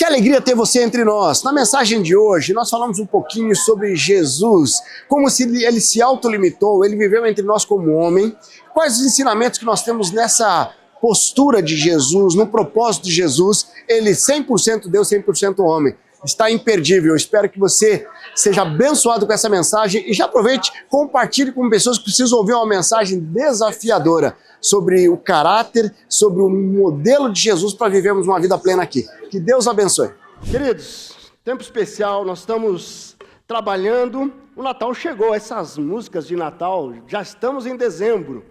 alegria ter você entre nós. Na mensagem de hoje, nós falamos um pouquinho sobre Jesus, como se ele se autolimitou, ele viveu entre nós como homem, quais os ensinamentos que nós temos nessa postura de Jesus, no propósito de Jesus, ele 100% Deus, 100% homem. Está imperdível. Eu espero que você seja abençoado com essa mensagem e já aproveite, compartilhe com pessoas que precisam ouvir uma mensagem desafiadora sobre o caráter, sobre o modelo de Jesus para vivermos uma vida plena aqui. Que Deus abençoe. Queridos, tempo especial, nós estamos trabalhando, o Natal chegou, essas músicas de Natal, já estamos em dezembro.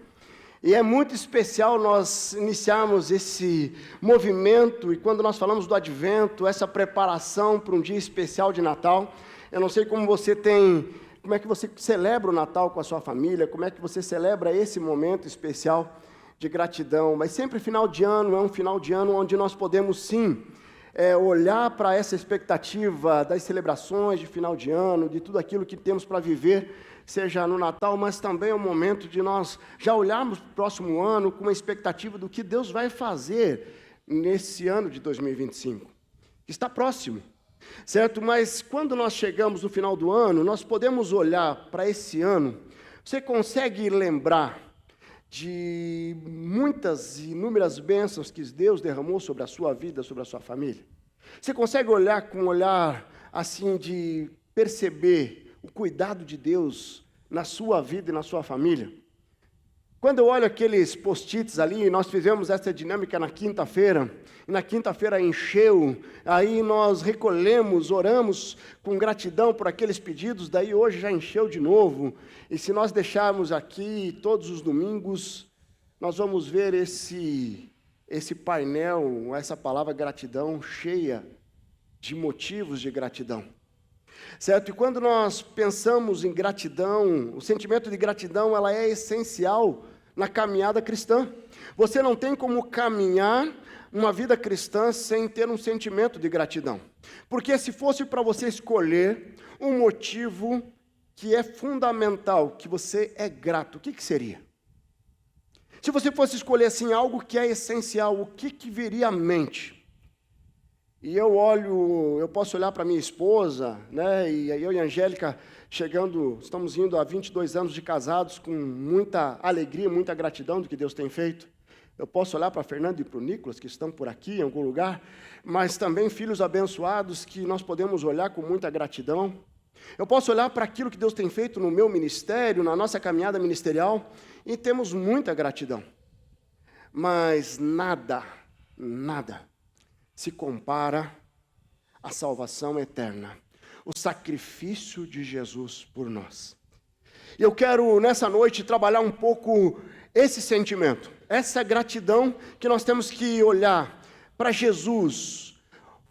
E é muito especial nós iniciarmos esse movimento, e quando nós falamos do Advento, essa preparação para um dia especial de Natal. Eu não sei como é que você celebra o Natal com a sua família, como é que você celebra esse momento especial de gratidão, mas sempre final de ano é um final de ano onde nós podemos sim olhar para essa expectativa das celebrações de final de ano, de tudo aquilo que temos para viver, seja no Natal, mas também é o momento de nós já olharmos para o próximo ano com uma expectativa do que Deus vai fazer nesse ano de 2025, que está próximo, certo? Mas quando nós chegamos no final do ano, nós podemos olhar para esse ano, você consegue lembrar de muitas e inúmeras bênçãos que Deus derramou sobre a sua vida, sobre a sua família? Você consegue olhar com um olhar assim de perceber o cuidado de Deus na sua vida e na sua família? Quando eu olho aqueles post-its ali, nós fizemos essa dinâmica na quinta-feira, e na quinta-feira encheu, aí nós recolhemos, oramos com gratidão por aqueles pedidos, daí hoje já encheu de novo, e se nós deixarmos aqui todos os domingos, nós vamos ver esse painel, essa palavra gratidão cheia de motivos de gratidão. Certo? E quando nós pensamos em gratidão, o sentimento de gratidão, ela é essencial na caminhada cristã. Você não tem como caminhar uma vida cristã sem ter um sentimento de gratidão. Porque se fosse para você escolher um motivo que é fundamental, que você é grato, o que seria? Se você fosse escolher assim algo que é essencial, o que viria à mente? E eu posso olhar para minha esposa, né, e eu e a Angélica estamos indo há 22 anos de casados com muita alegria, muita gratidão do que Deus tem feito. Eu posso olhar para a Fernanda e para o Nicolas, que estão por aqui em algum lugar, mas também filhos abençoados que nós podemos olhar com muita gratidão. Eu posso olhar para aquilo que Deus tem feito no meu ministério, na nossa caminhada ministerial, e temos muita gratidão. Mas nada se compara à salvação eterna, o sacrifício de Jesus por nós. E eu quero, nessa noite, trabalhar um pouco esse sentimento, essa gratidão que nós temos que olhar para Jesus,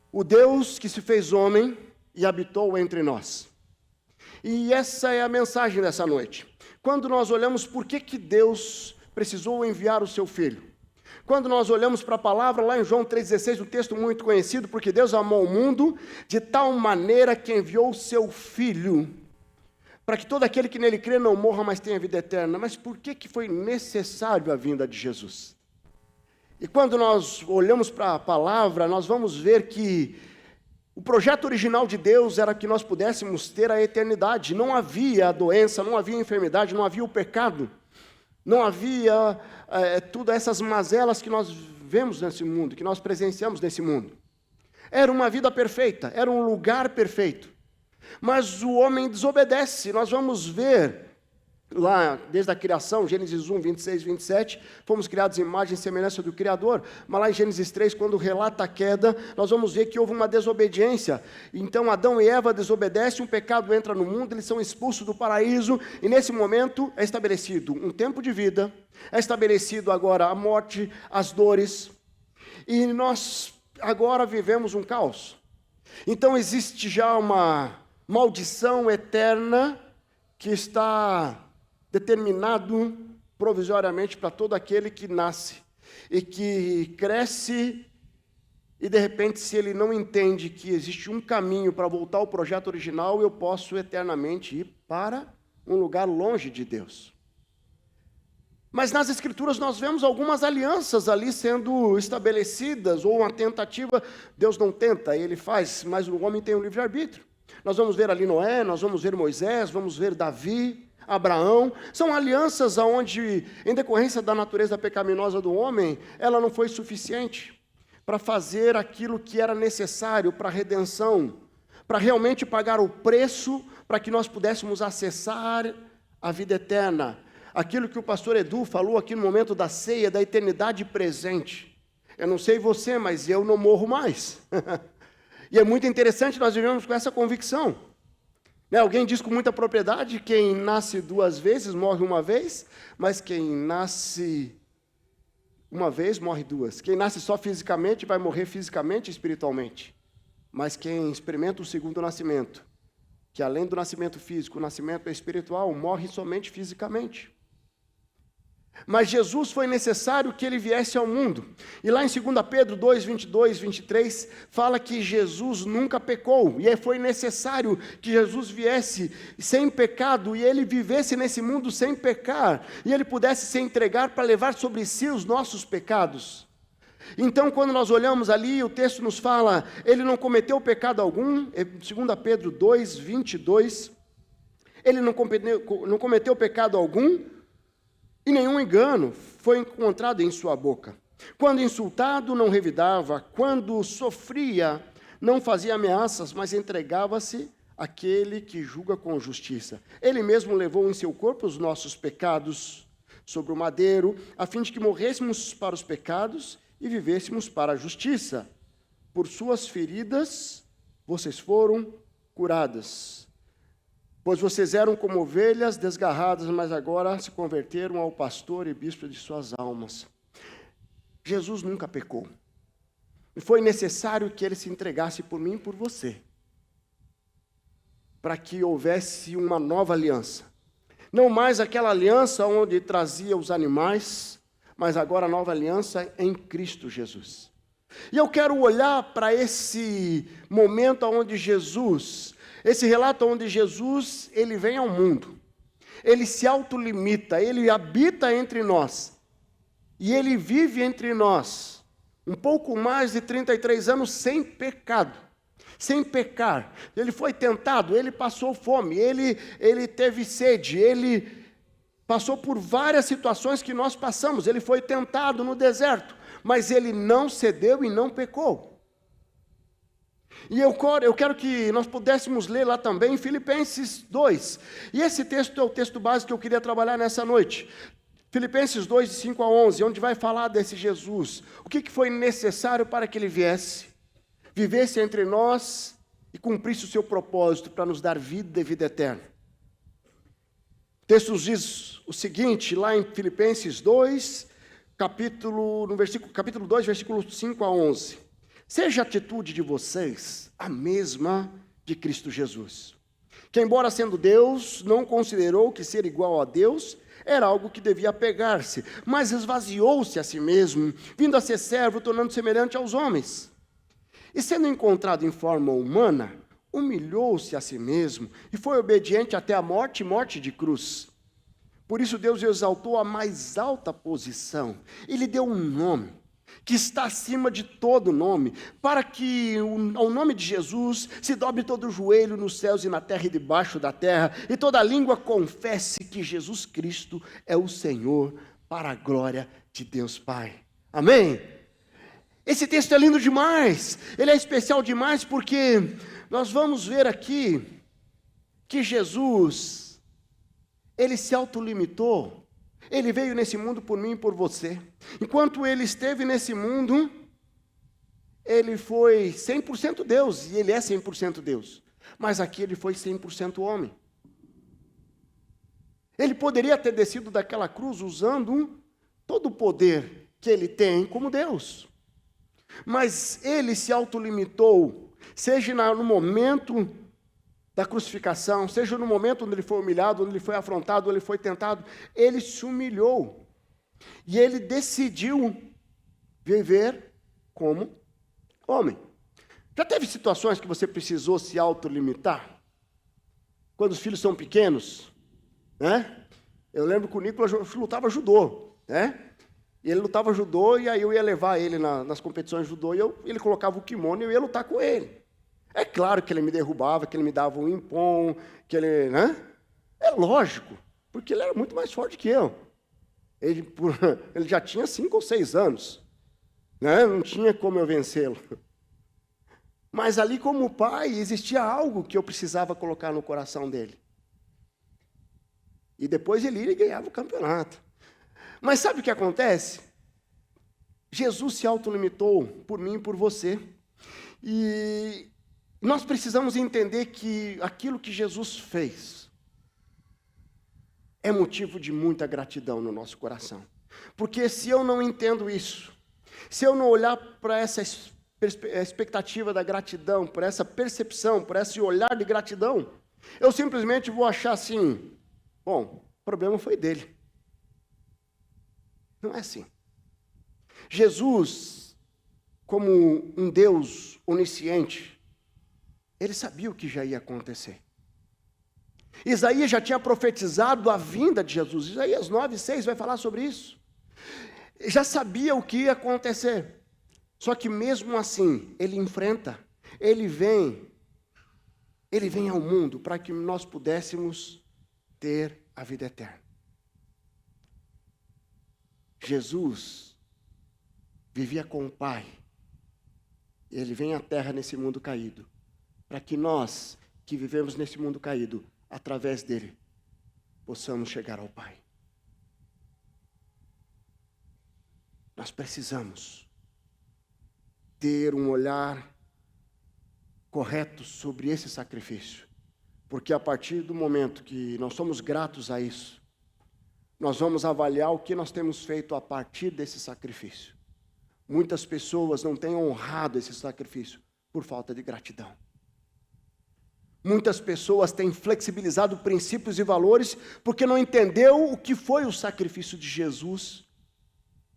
o Deus que se fez homem e habitou entre nós. E essa é a mensagem dessa noite. Quando nós olhamos por que Deus precisou enviar o seu Filho, quando nós olhamos para a palavra lá em João 3,16, um texto muito conhecido, porque Deus amou o mundo de tal maneira que enviou o seu Filho, para que todo aquele que nele crê não morra, mas tenha vida eterna. Mas por que foi necessário a vinda de Jesus? E quando nós olhamos para a palavra, nós vamos ver que o projeto original de Deus era que nós pudéssemos ter a eternidade. Não havia a doença, não havia a enfermidade, não havia o pecado. Não havia todas essas mazelas que nós vemos nesse mundo, que nós presenciamos nesse mundo. Era uma vida perfeita, era um lugar perfeito. Mas o homem desobedece. Nós vamos ver lá, desde a criação, Gênesis 1, 26, 27, fomos criados em imagem e semelhança do Criador, mas lá em Gênesis 3, quando relata a queda, nós vamos ver que houve uma desobediência. Então Adão e Eva desobedecem, um pecado entra no mundo, eles são expulsos do paraíso, e nesse momento é estabelecido um tempo de vida, é estabelecido agora a morte, as dores, e nós agora vivemos um caos. Então existe já uma maldição eterna que está determinado provisoriamente para todo aquele que nasce e que cresce e de repente, se ele não entende que existe um caminho para voltar ao projeto original, eu posso eternamente ir para um lugar longe de Deus. Mas nas Escrituras nós vemos algumas alianças ali sendo estabelecidas, ou uma tentativa. Deus não tenta, ele faz, mas o homem tem o livre-arbítrio. Nós vamos ver ali Noé, nós vamos ver Moisés, vamos ver Davi, Abraão. São alianças onde, em decorrência da natureza pecaminosa do homem, ela não foi suficiente para fazer aquilo que era necessário para a redenção, para realmente pagar o preço para que nós pudéssemos acessar a vida eterna. Aquilo que o pastor Edu falou aqui no momento da ceia, da eternidade presente. Eu não sei você, mas eu não morro mais. E é muito interessante nós vivemos com essa convicção. Alguém diz com muita propriedade, quem nasce 2 vezes morre 1 vez, mas quem nasce 1 vez morre 2. Quem nasce só fisicamente vai morrer fisicamente e espiritualmente. Mas quem experimenta o segundo nascimento, que além do nascimento físico, o nascimento espiritual, morre somente fisicamente. Mas Jesus foi necessário que ele viesse ao mundo. E lá em 2 Pedro 2, 22, 23, fala que Jesus nunca pecou. E foi necessário que Jesus viesse sem pecado e ele vivesse nesse mundo sem pecar. E ele pudesse se entregar para levar sobre si os nossos pecados. Então, quando nós olhamos ali, o texto nos fala, ele não cometeu pecado algum. 2 Pedro 2, 22, ele não cometeu pecado algum. E nenhum engano foi encontrado em sua boca. Quando insultado, não revidava. Quando sofria, não fazia ameaças, mas entregava-se àquele que julga com justiça. Ele mesmo levou em seu corpo os nossos pecados sobre o madeiro, a fim de que morrêssemos para os pecados e vivêssemos para a justiça. Por suas feridas, vocês foram curadas. Pois vocês eram como ovelhas desgarradas, mas agora se converteram ao pastor e bispo de suas almas. Jesus nunca pecou. E foi necessário que ele se entregasse por mim e por você, para que houvesse uma nova aliança. Não mais aquela aliança onde trazia os animais, mas agora a nova aliança em Cristo Jesus. E eu quero olhar para esse momento onde Jesus... Esse relato onde Jesus, ele vem ao mundo, ele se autolimita, ele habita entre nós, e ele vive entre nós, um pouco mais de 33 anos sem pecado, sem pecar. Ele foi tentado, ele passou fome, ele teve sede, ele passou por várias situações que nós passamos, ele foi tentado no deserto, mas ele não cedeu e não pecou. E eu quero que nós pudéssemos ler lá também em Filipenses 2. E esse texto é o texto básico que eu queria trabalhar nessa noite. Filipenses 2, de 5 a 11, onde vai falar desse Jesus. O que foi necessário para que ele viesse, vivesse entre nós e cumprisse o seu propósito para nos dar vida e vida eterna. O texto diz o seguinte, lá em Filipenses 2, capítulo 2, versículos 5 a 11. Seja a atitude de vocês a mesma de Cristo Jesus, que embora sendo Deus, não considerou que ser igual a Deus era algo que devia apegar-se, mas esvaziou-se a si mesmo, vindo a ser servo, tornando semelhante aos homens. E sendo encontrado em forma humana, humilhou-se a si mesmo e foi obediente até a morte, morte de cruz. Por isso Deus o exaltou à mais alta posição e lhe deu um nome que está acima de todo nome, para que ao nome de Jesus se dobre todo o joelho nos céus e na terra e debaixo da terra, e toda língua confesse que Jesus Cristo é o Senhor, para a glória de Deus Pai. Amém? Esse texto é lindo demais, ele é especial demais, porque nós vamos ver aqui que Jesus, ele se autolimitou. Ele veio nesse mundo por mim e por você. Enquanto ele esteve nesse mundo, ele foi 100% Deus, e ele é 100% Deus. Mas aqui ele foi 100% homem. Ele poderia ter descido daquela cruz usando todo o poder que ele tem como Deus. Mas ele se autolimitou, seja no momento da crucificação, seja no momento onde ele foi humilhado, onde ele foi afrontado, onde ele foi tentado, ele se humilhou. E ele decidiu viver como homem. Já teve situações que você precisou se autolimitar? Quando os filhos são pequenos, né? Eu lembro que o Nicolas lutava judô, né? E ele lutava judô e aí eu ia levar ele nas competições de judô e ele colocava o kimono e eu ia lutar com ele. É claro que ele me derrubava, que ele me dava um impom, que ele, né? É lógico, porque ele era muito mais forte que eu. Ele já tinha 5 ou 6 anos, né? Não tinha como eu vencê-lo. Mas ali como pai existia algo que eu precisava colocar no coração dele. E depois ele ia e ganhava o campeonato. Mas sabe o que acontece? Jesus se autolimitou por mim e por você. E nós precisamos entender que aquilo que Jesus fez é motivo de muita gratidão no nosso coração. Porque se eu não entendo isso, se eu não olhar para essa expectativa da gratidão, por essa percepção, por esse olhar de gratidão, eu simplesmente vou achar assim, bom, o problema foi dele. Não é assim. Jesus, como um Deus onisciente, ele sabia o que já ia acontecer. Isaías já tinha profetizado a vinda de Jesus. Isaías 9:6 vai falar sobre isso. Já sabia o que ia acontecer. Só que mesmo assim, ele enfrenta, ele vem ao mundo para que nós pudéssemos ter a vida eterna. Jesus vivia com o Pai. Ele vem à Terra nesse mundo caído, para que nós, que vivemos nesse mundo caído, através dele, possamos chegar ao Pai. Nós precisamos ter um olhar correto sobre esse sacrifício, porque a partir do momento que nós somos gratos a isso, nós vamos avaliar o que nós temos feito a partir desse sacrifício. Muitas pessoas não têm honrado esse sacrifício por falta de gratidão. Muitas pessoas têm flexibilizado princípios e valores porque não entendeu o que foi o sacrifício de Jesus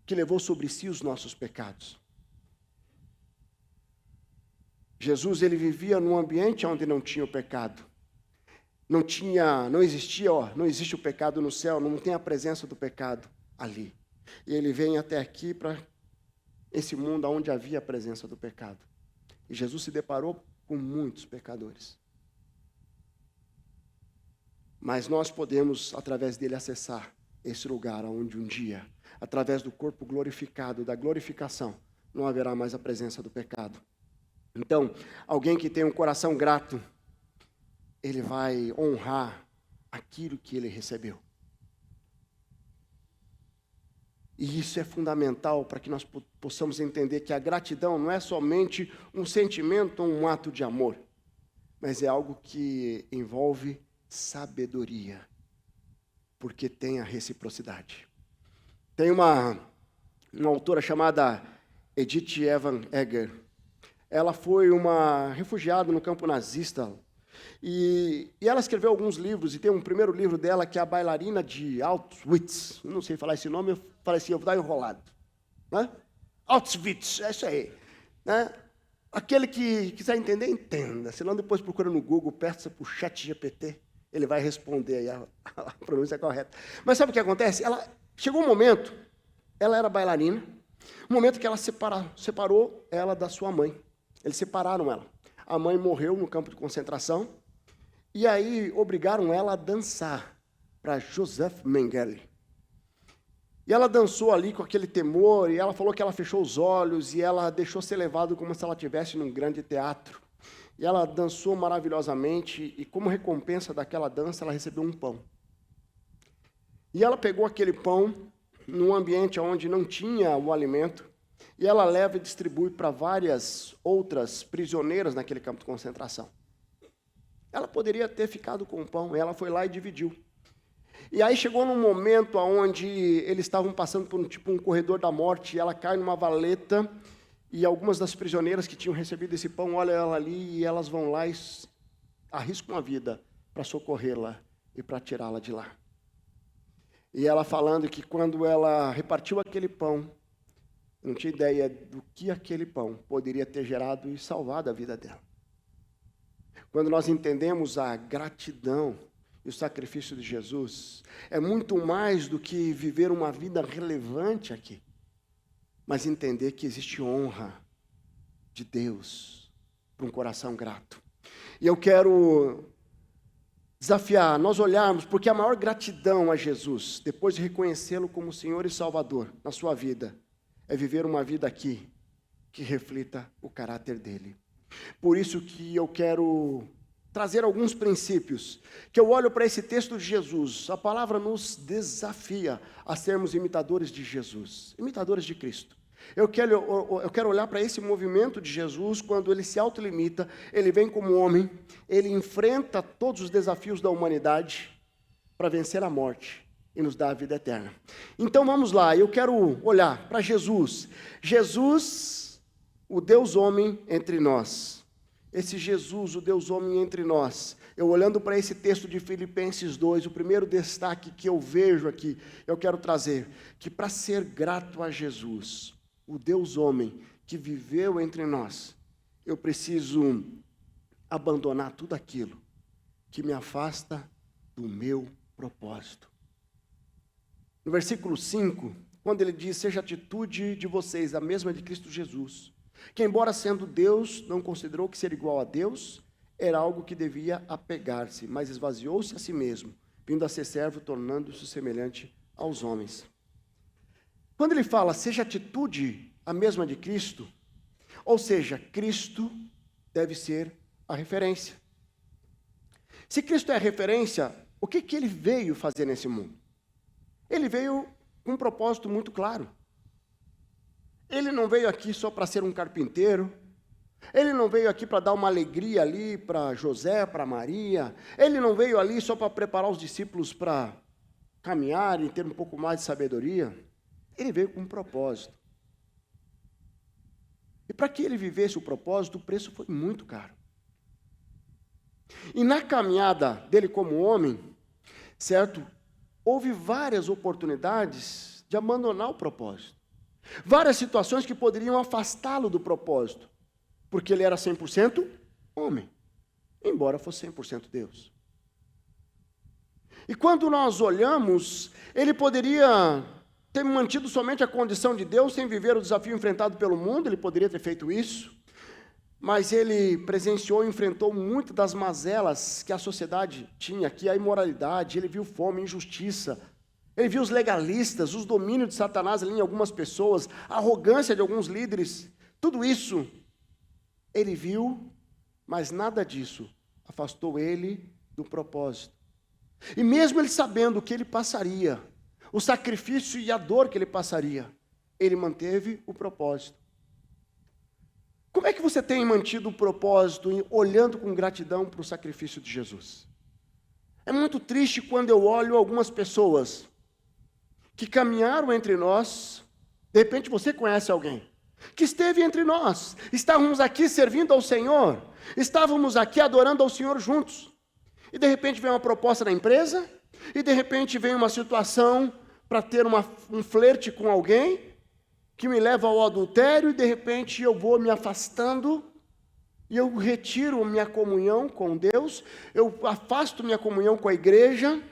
que levou sobre si os nossos pecados. Jesus, ele vivia num ambiente onde não tinha o pecado. Não existe o pecado no céu, não tem a presença do pecado ali. E ele vem até aqui para esse mundo onde havia a presença do pecado. E Jesus se deparou com muitos pecadores. Mas nós podemos, através dele, acessar esse lugar onde um dia, através do corpo glorificado, da glorificação, não haverá mais a presença do pecado. Então, alguém que tem um coração grato, ele vai honrar aquilo que ele recebeu. E isso é fundamental para que nós possamos entender que a gratidão não é somente um sentimento ou um ato de amor, mas é algo que envolve sabedoria, porque tem a reciprocidade. Tem uma autora chamada Edith Evan Eger. Ela foi uma refugiada no campo nazista. E ela escreveu alguns livros, e tem um primeiro livro dela que é A Bailarina de Auschwitz. Não sei falar esse nome, eu falei assim, eu vou dar enrolado. Né? Auschwitz, é isso aí. Né? Aquele que quiser entender, entenda. Senão depois procura no Google, peça para o ChatGPT, ele vai responder aí a pronúncia correta. Mas sabe o que acontece? Chegou um momento, ela era bailarina, um momento que ela separou ela da sua mãe. Eles separaram ela. A mãe morreu no campo de concentração, e aí obrigaram ela a dançar para Joseph Mengele. E ela dançou ali com aquele temor, e ela falou que ela fechou os olhos, e ela deixou ser levada como se ela estivesse num grande teatro. E ela dançou maravilhosamente, e como recompensa daquela dança, ela recebeu um pão. E ela pegou aquele pão num ambiente onde não tinha o alimento, e ela leva e distribui para várias outras prisioneiras naquele campo de concentração. Ela poderia ter ficado com o pão, ela foi lá e dividiu. E aí chegou num momento onde eles estavam passando por um corredor da morte, e ela cai numa valeta, e algumas das prisioneiras que tinham recebido esse pão olham ela ali, e elas vão lá e arriscam a vida para socorrê-la e para tirá-la de lá. E ela falando que quando ela repartiu aquele pão, não tinha ideia do que aquele pão poderia ter gerado e salvado a vida dela. Quando nós entendemos a gratidão E o sacrifício de Jesus é muito mais do que viver uma vida relevante aqui, mas entender que existe honra de Deus para um coração grato. E eu quero desafiar nós olharmos, porque a maior gratidão a Jesus, depois de reconhecê-lo como Senhor e Salvador na sua vida, é viver uma vida aqui que reflita o caráter dele. Por isso que eu quero trazer alguns princípios, que eu olho para esse texto de Jesus. A palavra nos desafia a sermos imitadores de Jesus, imitadores de Cristo. Eu quero olhar para esse movimento de Jesus, quando ele se autolimita, ele vem como homem, ele enfrenta todos os desafios da humanidade para vencer a morte e nos dar a vida eterna. Então vamos lá, eu quero olhar para Jesus. Jesus, o Deus homem entre nós. Esse Jesus, o Deus homem entre nós. Eu olhando para esse texto de Filipenses 2, o primeiro destaque que eu vejo aqui, eu quero trazer, que para ser grato a Jesus, o Deus homem que viveu entre nós, eu preciso abandonar tudo aquilo que me afasta do meu propósito. No versículo 5, quando ele diz, seja a atitude de vocês a mesma de Cristo Jesus, que embora sendo Deus, não considerou que ser igual a Deus era algo que devia apegar-se, mas esvaziou-se a si mesmo, vindo a ser servo, tornando-se semelhante aos homens. Quando ele fala, seja a atitude a mesma de Cristo, ou seja, Cristo deve ser a referência. Se Cristo é a referência, o que ele veio fazer nesse mundo? Ele veio com um propósito muito claro. Ele não veio aqui só para ser um carpinteiro. Ele não veio aqui para dar uma alegria ali para José, para Maria. Ele não veio ali só para preparar os discípulos para caminhar e ter um pouco mais de sabedoria. Ele veio com um propósito. E para que ele vivesse o propósito, o preço foi muito caro. E na caminhada dele como homem, certo? Houve várias oportunidades de abandonar o propósito. Várias situações que poderiam afastá-lo do propósito, porque ele era 100% homem, embora fosse 100% Deus. E quando nós olhamos, ele poderia ter mantido somente a condição de Deus, sem viver o desafio enfrentado pelo mundo, ele poderia ter feito isso, mas ele presenciou e enfrentou muitas das mazelas que a sociedade tinha, que a imoralidade, ele viu fome, injustiça, ele viu os legalistas, os domínios de Satanás ali em algumas pessoas, a arrogância de alguns líderes, tudo isso ele viu, mas nada disso afastou ele do propósito. E mesmo ele sabendo o que ele passaria, o sacrifício e a dor que ele passaria, ele manteve o propósito. Como é que você tem mantido o propósito olhando com gratidão para o sacrifício de Jesus? É muito triste quando eu olho algumas pessoas que caminharam entre nós, de repente você conhece alguém, que esteve entre nós, estávamos aqui servindo ao Senhor, estávamos aqui adorando ao Senhor juntos, e de repente vem uma proposta da empresa, e de repente vem uma situação para ter um flerte com alguém, que me leva ao adultério, e de repente eu vou me afastando, e eu retiro minha comunhão com Deus, eu afasto minha comunhão com a igreja,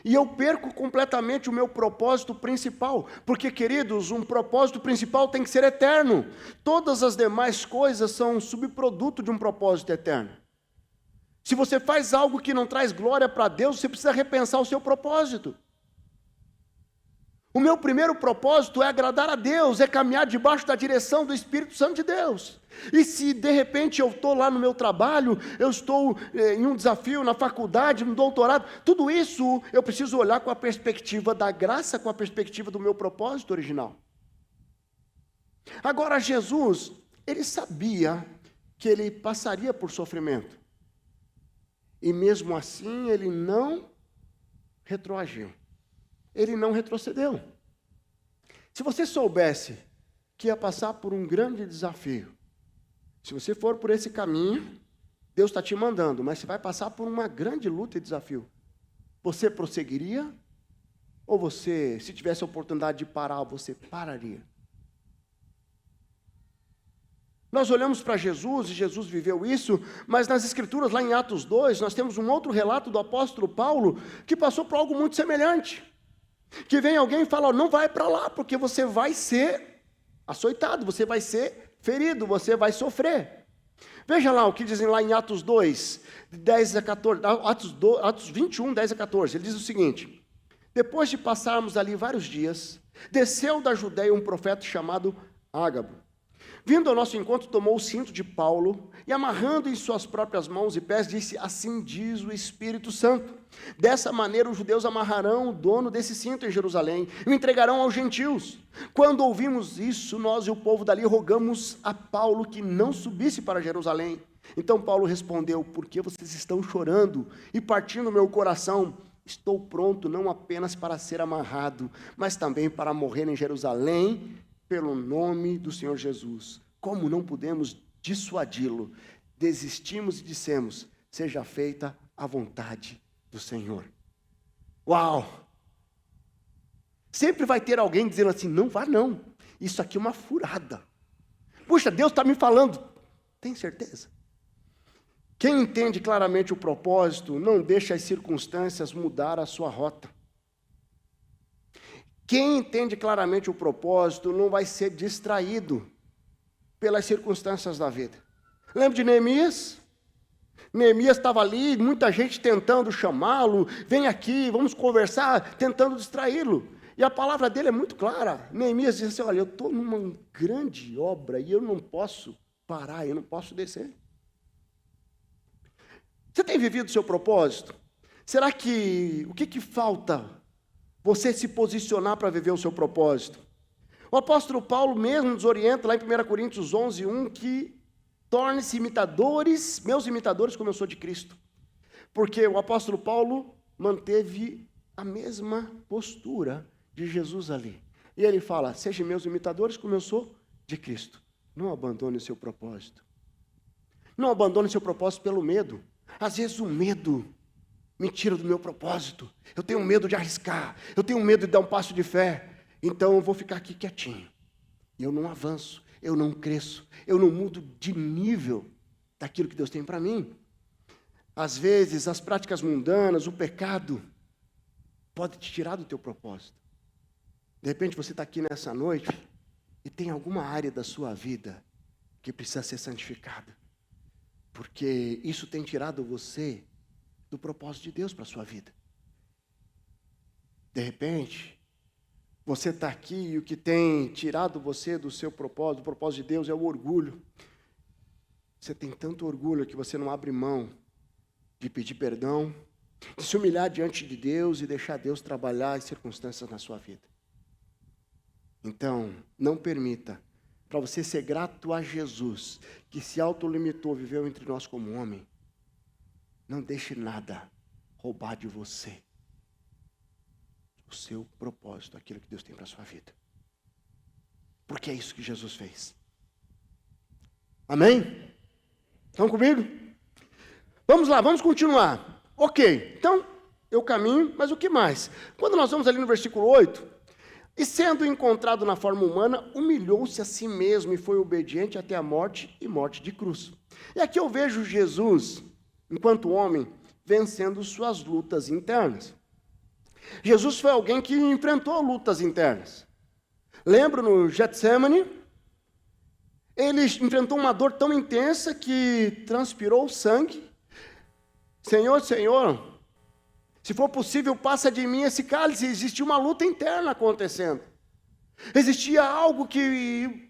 e eu perco completamente o meu propósito principal, porque, queridos, um propósito principal tem que ser eterno. Todas as demais coisas são um subproduto de um propósito eterno. Se você faz algo que não traz glória para Deus, você precisa repensar o seu propósito. O meu primeiro propósito é agradar a Deus, é caminhar debaixo da direção do Espírito Santo de Deus. E se de repente eu estou lá no meu trabalho, eu estou em um desafio na faculdade, no doutorado, tudo isso eu preciso olhar com a perspectiva da graça, com a perspectiva do meu propósito original. Agora Jesus, ele sabia que ele passaria por sofrimento. E mesmo assim ele não retroagiu. Ele não retrocedeu. Se você soubesse que ia passar por um grande desafio, se você for por esse caminho, Deus está te mandando, mas você vai passar por uma grande luta e desafio, você prosseguiria? Ou você, se tivesse a oportunidade de parar, você pararia? Nós olhamos para Jesus e Jesus viveu isso, mas nas Escrituras, lá em Atos 2, nós temos um outro relato do apóstolo Paulo que passou por algo muito semelhante. Que vem alguém e fala, não vai para lá, porque você vai ser açoitado, você vai ser ferido, você vai sofrer. Veja lá o que dizem lá em Atos 2, 10 a 14, Atos 21, 10 a 14, ele diz o seguinte: depois de passarmos ali vários dias, desceu da Judéia um profeta chamado Ágabo. Vindo ao nosso encontro, tomou o cinto de Paulo e, amarrando em suas próprias mãos e pés, disse, assim diz o Espírito Santo. Dessa maneira os judeus amarrarão o dono desse cinto em Jerusalém e o entregarão aos gentios. Quando ouvimos isso, nós e o povo dali rogamos a Paulo que não subisse para Jerusalém. Então Paulo respondeu, por que vocês estão chorando e partindo meu coração? Estou pronto não apenas para ser amarrado, mas também para morrer em Jerusalém, pelo nome do Senhor Jesus. Como não pudemos dissuadi-lo, desistimos e dissemos, seja feita a vontade do Senhor. Uau! Sempre vai ter alguém dizendo assim, não vá não, isso aqui é uma furada. Puxa, Deus está me falando. Tem certeza? Quem entende claramente o propósito, não deixa as circunstâncias mudar a sua rota. Quem entende claramente o propósito não vai ser distraído pelas circunstâncias da vida. Lembra de Neemias? Neemias estava ali, muita gente tentando chamá-lo, vem aqui, vamos conversar, tentando distraí-lo. E a palavra dele é muito clara. Neemias diz assim, olha, eu estou numa grande obra e eu não posso parar, eu não posso descer. Você tem vivido o seu propósito? Será que, o que falta você se posicionar para viver o seu propósito? O apóstolo Paulo mesmo nos orienta lá em 1 Coríntios 11, 1, que torne-se imitadores, meus imitadores como eu sou de Cristo. Porque o apóstolo Paulo manteve a mesma postura de Jesus ali. E ele fala, sejam meus imitadores como eu sou de Cristo. Não abandone o seu propósito. Não abandone o seu propósito pelo medo. Às vezes o medo me tira do meu propósito. Eu tenho medo de arriscar. Eu tenho medo de dar um passo de fé. Então eu vou ficar aqui quietinho. Eu não avanço. Eu não cresço. Eu não mudo de nível daquilo que Deus tem para mim. Às vezes as práticas mundanas, o pecado, pode te tirar do teu propósito. De repente você está aqui nessa noite e tem alguma área da sua vida que precisa ser santificada. Porque isso tem tirado você do propósito de Deus para a sua vida. De repente, você está aqui e o que tem tirado você do seu propósito, do propósito de Deus, é o orgulho. Você tem tanto orgulho que você não abre mão de pedir perdão, de se humilhar diante de Deus e deixar Deus trabalhar as circunstâncias na sua vida. Então, não permita, para você ser grato a Jesus, que se autolimitou, viveu entre nós como homem, não deixe nada roubar de você o seu propósito, aquilo que Deus tem para a sua vida. Porque é isso que Jesus fez. Amém? Estão comigo? Vamos lá, vamos continuar. Ok, então eu caminho, mas o que mais? Quando nós vamos ali no versículo 8, e sendo encontrado na forma humana, humilhou-se a si mesmo e foi obediente até a morte e morte de cruz. E aqui eu vejo Jesus, enquanto homem, vencendo suas lutas internas. Jesus foi alguém que enfrentou lutas internas. Lembro no Getsemane, ele enfrentou uma dor tão intensa que transpirou sangue. Senhor, Senhor, se for possível, passa de mim esse cálice. Existia uma luta interna acontecendo. Existia algo que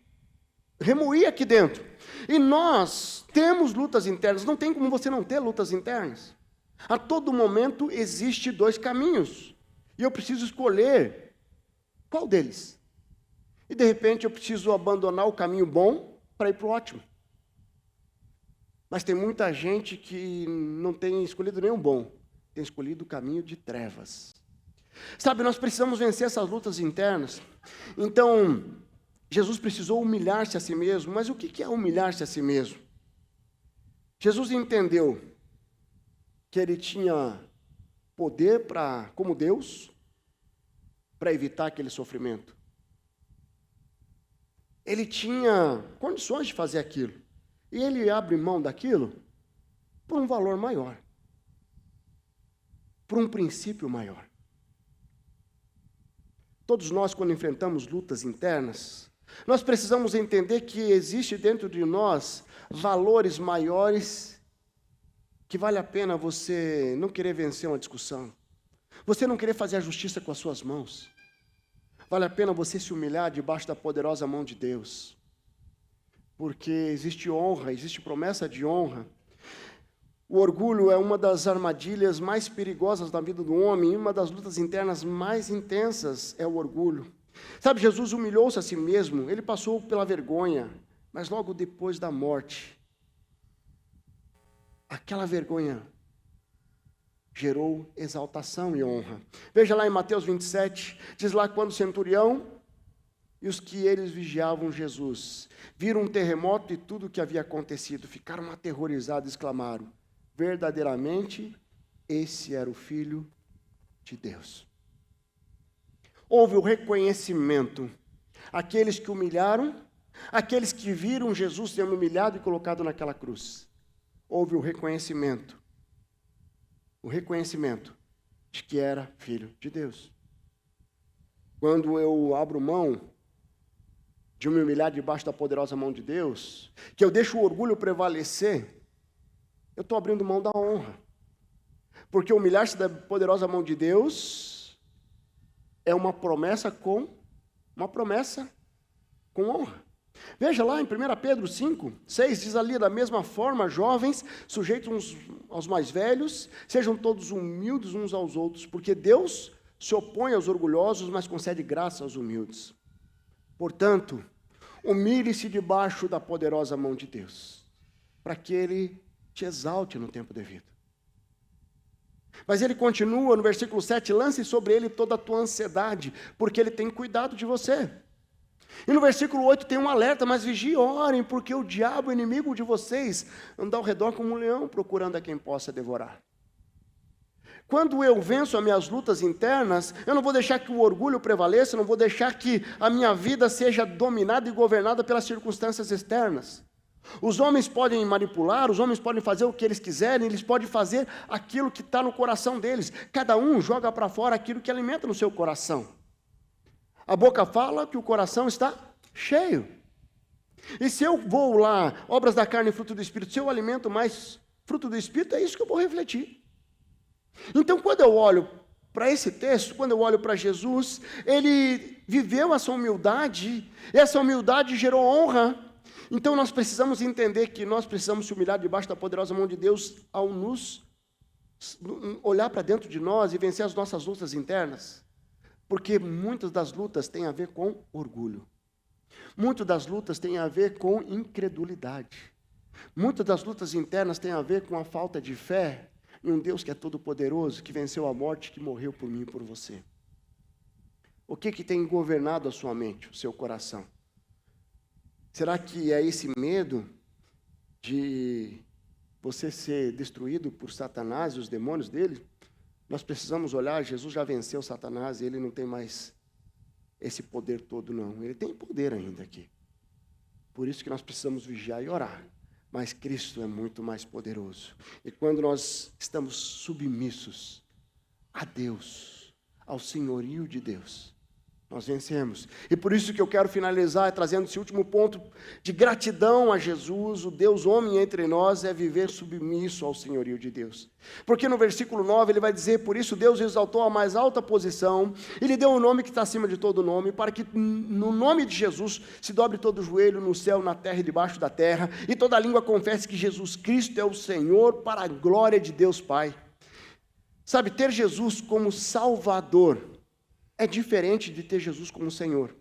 remoía aqui dentro. E nós temos lutas internas. Não tem como você não ter lutas internas. A todo momento existe dois caminhos. E eu preciso escolher qual deles. E de repente eu preciso abandonar o caminho bom para ir para o ótimo. Mas tem muita gente que não tem escolhido nenhum bom. Tem escolhido o caminho de trevas. Sabe, nós precisamos vencer essas lutas internas. Então, Jesus precisou humilhar-se a si mesmo. Mas o que é humilhar-se a si mesmo? Jesus entendeu que ele tinha poder como Deus, para evitar aquele sofrimento. Ele tinha condições de fazer aquilo. E ele abre mão daquilo por um valor maior, por um princípio maior. Todos nós, quando enfrentamos lutas internas, nós precisamos entender que existe dentro de nós valores maiores que vale a pena você não querer vencer uma discussão, você não querer fazer a justiça com as suas mãos. Vale a pena você se humilhar debaixo da poderosa mão de Deus, porque existe honra, existe promessa de honra. O orgulho é uma das armadilhas mais perigosas da vida do homem, e uma das lutas internas mais intensas é o orgulho. Sabe, Jesus humilhou-se a si mesmo, ele passou pela vergonha, mas logo depois da morte, aquela vergonha gerou exaltação e honra. Veja lá em Mateus 27, diz lá quando o centurião e os que eles vigiavam Jesus viram um terremoto e tudo o que havia acontecido, ficaram aterrorizados e exclamaram: verdadeiramente, esse era o Filho de Deus. Houve o reconhecimento. Aqueles que humilharam, aqueles que viram Jesus sendo humilhado e colocado naquela cruz. Houve o reconhecimento de que era Filho de Deus. Quando eu abro mão de me humilhar debaixo da poderosa mão de Deus, que eu deixo o orgulho prevalecer, eu estou abrindo mão da honra. Porque humilhar-se da poderosa mão de Deus é uma promessa com honra. Veja lá em 1 Pedro 5, 6, diz ali: da mesma forma, jovens, sujeitos uns aos mais velhos, sejam todos humildes uns aos outros, porque Deus se opõe aos orgulhosos, mas concede graça aos humildes. Portanto, humilhe-se debaixo da poderosa mão de Deus, para que Ele te exalte no tempo devido. Mas ele continua no versículo 7, lance sobre ele toda a tua ansiedade, porque ele tem cuidado de você. E no versículo 8 tem um alerta: mas vigiem, orem, porque o diabo, inimigo de vocês, anda ao redor como um leão, procurando a quem possa devorar. Quando eu venço as minhas lutas internas, eu não vou deixar que o orgulho prevaleça, eu não vou deixar que a minha vida seja dominada e governada pelas circunstâncias externas. Os homens podem manipular, os homens podem fazer o que eles quiserem, eles podem fazer aquilo que está no coração deles. Cada um joga para fora aquilo que alimenta no seu coração. A boca fala que o coração está cheio. E se eu vou lá, obras da carne e fruto do Espírito, se eu alimento mais fruto do Espírito, é isso que eu vou refletir. Então, quando eu olho para esse texto, quando eu olho para Jesus, ele viveu essa humildade, e essa humildade gerou honra. Então nós precisamos entender que nós precisamos se humilhar debaixo da poderosa mão de Deus ao nos olhar para dentro de nós e vencer as nossas lutas internas. Porque muitas das lutas têm a ver com orgulho. Muitas das lutas têm a ver com incredulidade. Muitas das lutas internas têm a ver com a falta de fé em um Deus que é todo-poderoso, que venceu a morte, que morreu por mim e por você. O que tem governado a sua mente, o seu coração? Será que é esse medo de você ser destruído por Satanás e os demônios dele? Nós precisamos olhar, Jesus já venceu Satanás e ele não tem mais esse poder todo, não. Ele tem poder ainda aqui. Por isso que nós precisamos vigiar e orar. Mas Cristo é muito mais poderoso. E quando nós estamos submissos a Deus, ao senhorio de Deus, nós vencemos. E por isso que eu quero finalizar trazendo esse último ponto de gratidão a Jesus, o Deus homem entre nós, é viver submisso ao senhorio de Deus. Porque no versículo 9 ele vai dizer: por isso Deus exaltou a mais alta posição, e lhe deu um nome que está acima de todo nome, para que no nome de Jesus se dobre todo o joelho no céu, na terra e debaixo da terra, e toda língua confesse que Jesus Cristo é o Senhor, para a glória de Deus Pai. Sabe, ter Jesus como Salvador é diferente de ter Jesus como Senhor.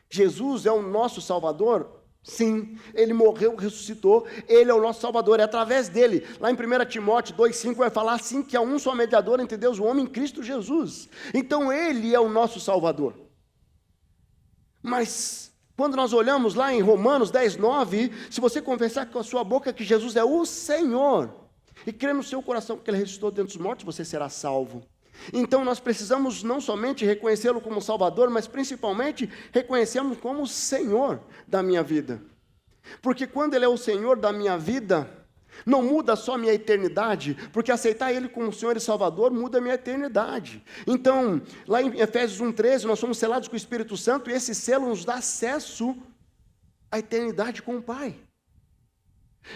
Jesus é o nosso Salvador? Sim, Ele morreu, ressuscitou, Ele é o nosso Salvador, é através dEle. Lá em 1 Timóteo 2,5 vai falar assim, que há um só mediador entre Deus e o homem, Cristo Jesus. Então Ele é o nosso Salvador. Mas quando nós olhamos lá em Romanos 10,9, se você confessar com a sua boca que Jesus é o Senhor, e crer no seu coração que Ele ressuscitou dentre os mortos, você será salvo. Então nós precisamos não somente reconhecê-lo como Salvador, mas principalmente reconhecê-lo como Senhor da minha vida. Porque quando Ele é o Senhor da minha vida, não muda só a minha eternidade, porque aceitar Ele como Senhor e Salvador muda a minha eternidade. Então, lá em Efésios 1,13, nós somos selados com o Espírito Santo, e esse selo nos dá acesso à eternidade com o Pai.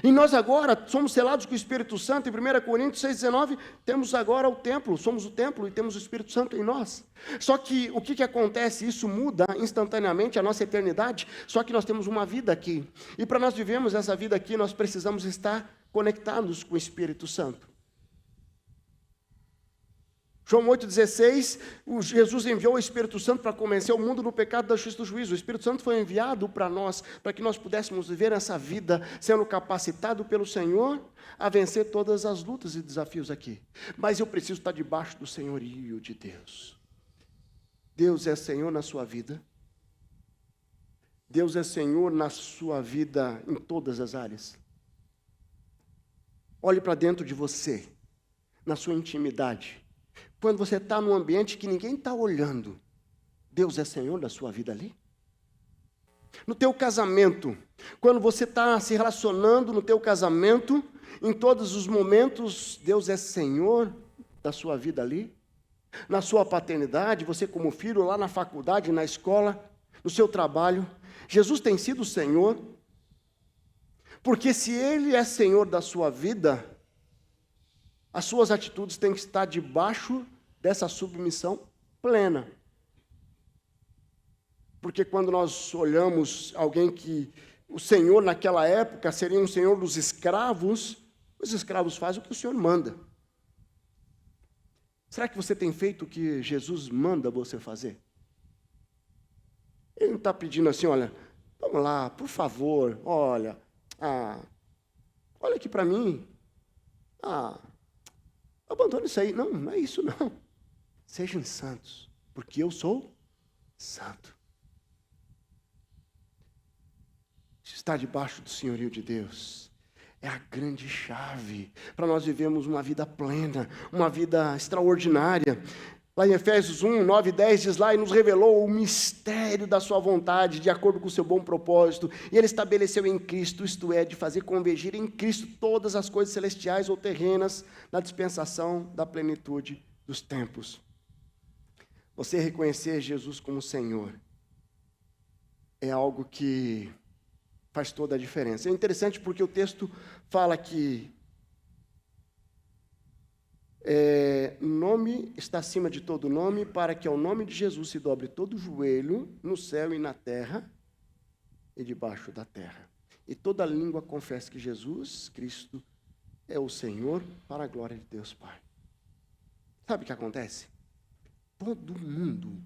E nós agora somos selados com o Espírito Santo, em 1 Coríntios 6,19, temos agora o templo, somos o templo e temos o Espírito Santo em nós. Só que o que acontece? Isso muda instantaneamente a nossa eternidade, só que nós temos uma vida aqui. E para nós vivermos essa vida aqui, nós precisamos estar conectados com o Espírito Santo. João 8,16, Jesus enviou o Espírito Santo para convencer o mundo do pecado, da justiça e do juízo. O Espírito Santo foi enviado para nós, para que nós pudéssemos viver essa vida, sendo capacitado pelo Senhor a vencer todas as lutas e desafios aqui. Mas eu preciso estar debaixo do senhorio de Deus. Deus é Senhor na sua vida. Deus é Senhor na sua vida em todas as áreas. Olhe para dentro de você, na sua intimidade. Quando você está num ambiente que ninguém está olhando, Deus é Senhor da sua vida ali? No teu casamento, quando você está se relacionando no teu casamento, em todos os momentos, Deus é Senhor da sua vida ali? Na sua paternidade, você como filho, lá na faculdade, na escola, no seu trabalho, Jesus tem sido o Senhor? Porque se Ele é Senhor da sua vida, as suas atitudes têm que estar debaixo dessa submissão plena. Porque quando nós olhamos alguém que o Senhor naquela época seria um Senhor dos escravos, os escravos fazem o que o Senhor manda. Será que você tem feito o que Jesus manda você fazer? Ele não está pedindo assim, olha, vamos lá, por favor, olha aqui para mim, abandone isso aí. Não, não é isso não. Sejam santos, porque eu sou santo. Estar debaixo do senhorio de Deus é a grande chave para nós vivermos uma vida plena, uma vida extraordinária. Lá em Efésios 1, 9 e 10 diz lá, e nos revelou o mistério da sua vontade, de acordo com o seu bom propósito, e Ele estabeleceu em Cristo, isto é, de fazer convergir em Cristo todas as coisas celestiais ou terrenas, na dispensação da plenitude dos tempos. Você reconhecer Jesus como Senhor é algo que faz toda a diferença. É interessante porque o texto fala que nome está acima de todo nome, para que ao nome de Jesus se dobre todo joelho, no céu e na terra, e debaixo da terra. E toda língua confesse que Jesus Cristo é o Senhor, para a glória de Deus Pai. Sabe o que acontece? Todo mundo,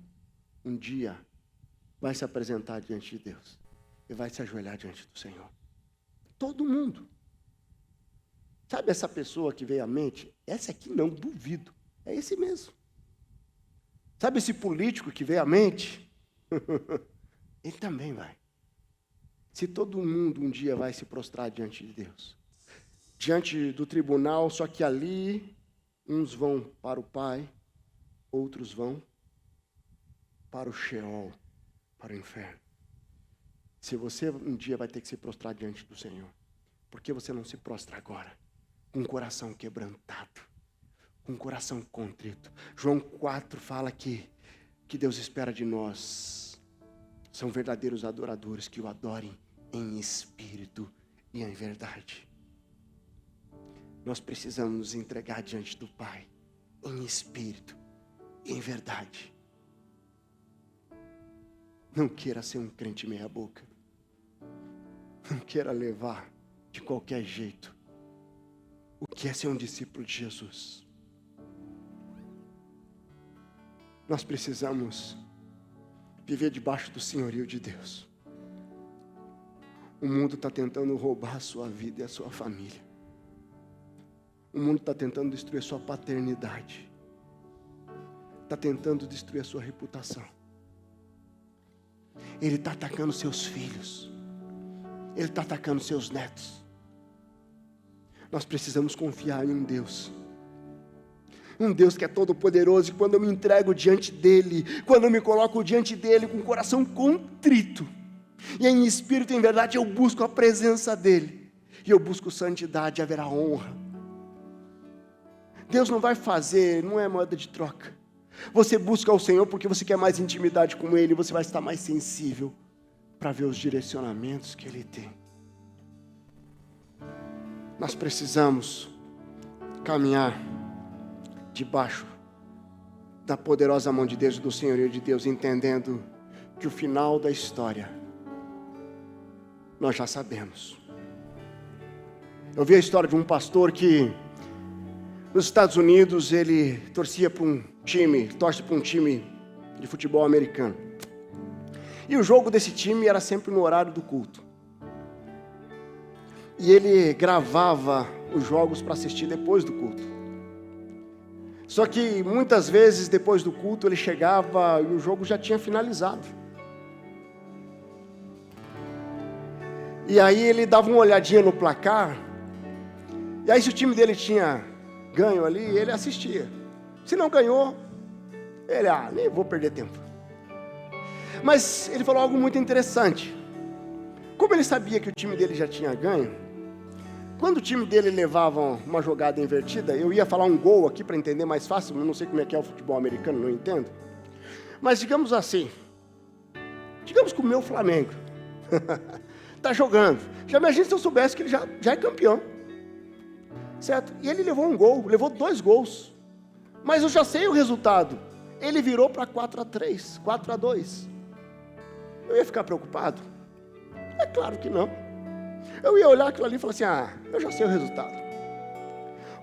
um dia, vai se apresentar diante de Deus. E vai se ajoelhar diante do Senhor. Todo mundo. Sabe essa pessoa que veio à mente? Essa aqui não, duvido. É esse mesmo. Sabe esse político que veio à mente? Ele também vai. Se todo mundo um dia vai se prostrar diante de Deus, diante do tribunal, só que ali, uns vão para o Pai, outros vão para o Sheol, para o inferno. Se você um dia vai ter que se prostrar diante do Senhor, por que você não se prostra agora? Com o coração quebrantado, com o coração contrito. João 4 fala que Deus espera de nós são verdadeiros adoradores que o adorem em espírito e em verdade. Nós precisamos nos entregar diante do Pai em espírito e em verdade. Não queira ser um crente meia boca. Não queira levar de qualquer jeito o que é ser um discípulo de Jesus. Nós precisamos viver debaixo do senhorio de Deus. O mundo está tentando roubar a sua vida e a sua família. O mundo está tentando destruir a sua paternidade. Está tentando destruir a sua reputação. Ele está atacando seus filhos. Ele está atacando seus netos. Nós precisamos confiar em um Deus Um Deus que é todo poderoso, e quando eu me entrego diante dEle, quando eu me coloco diante dEle com o coração contrito, e em espírito e em verdade eu busco a presença dEle, e eu busco santidade, haverá honra. Deus não vai fazer, não é moeda de troca. Você busca o Senhor porque você quer mais intimidade com Ele, você vai estar mais sensível para ver os direcionamentos que Ele tem. Nós precisamos caminhar debaixo da poderosa mão de Deus e do senhorio de Deus, entendendo que o final da história nós já sabemos. Eu vi a história de um pastor que nos Estados Unidos ele torce para um time de futebol americano. E o jogo desse time era sempre no horário do culto. E ele gravava os jogos para assistir depois do culto. Só que muitas vezes depois do culto ele chegava e o jogo já tinha finalizado. E aí ele dava uma olhadinha no placar. E aí se o time dele tinha ganho ali, ele assistia. Se não ganhou, ele, nem vou perder tempo. Mas ele falou algo muito interessante. Como ele sabia que o time dele já tinha ganho, quando o time dele levava uma jogada invertida, eu ia falar um gol aqui para entender mais fácil, eu não sei como é que é o futebol americano, não entendo. Mas digamos assim, digamos que o meu Flamengo está jogando. Já imagina se eu soubesse que ele já é campeão. Certo? E ele levou um gol, levou 2 gols. Mas eu já sei o resultado. Ele virou para 4-3, 4-2. Eu ia ficar preocupado? É claro que não. Eu ia olhar aquilo ali e falar assim, eu já sei o resultado.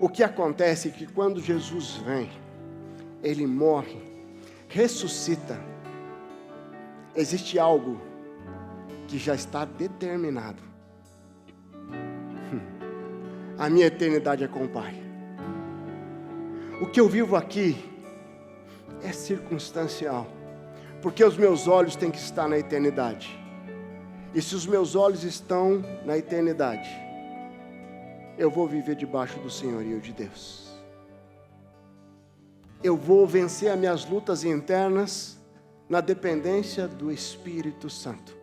O que acontece é que quando Jesus vem, Ele morre, ressuscita. Existe algo que já está determinado. A minha eternidade é com o Pai. O que eu vivo aqui é circunstancial, porque os meus olhos têm que estar na eternidade. E se os meus olhos estão na eternidade, eu vou viver debaixo do senhorio de Deus. Eu vou vencer as minhas lutas internas na dependência do Espírito Santo.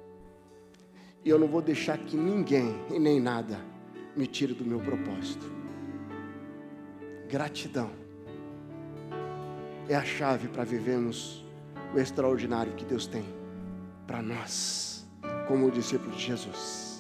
E eu não vou deixar que ninguém e nem nada me tire do meu propósito. Gratidão é a chave para vivermos o extraordinário que Deus tem para nós, como discípulos de Jesus.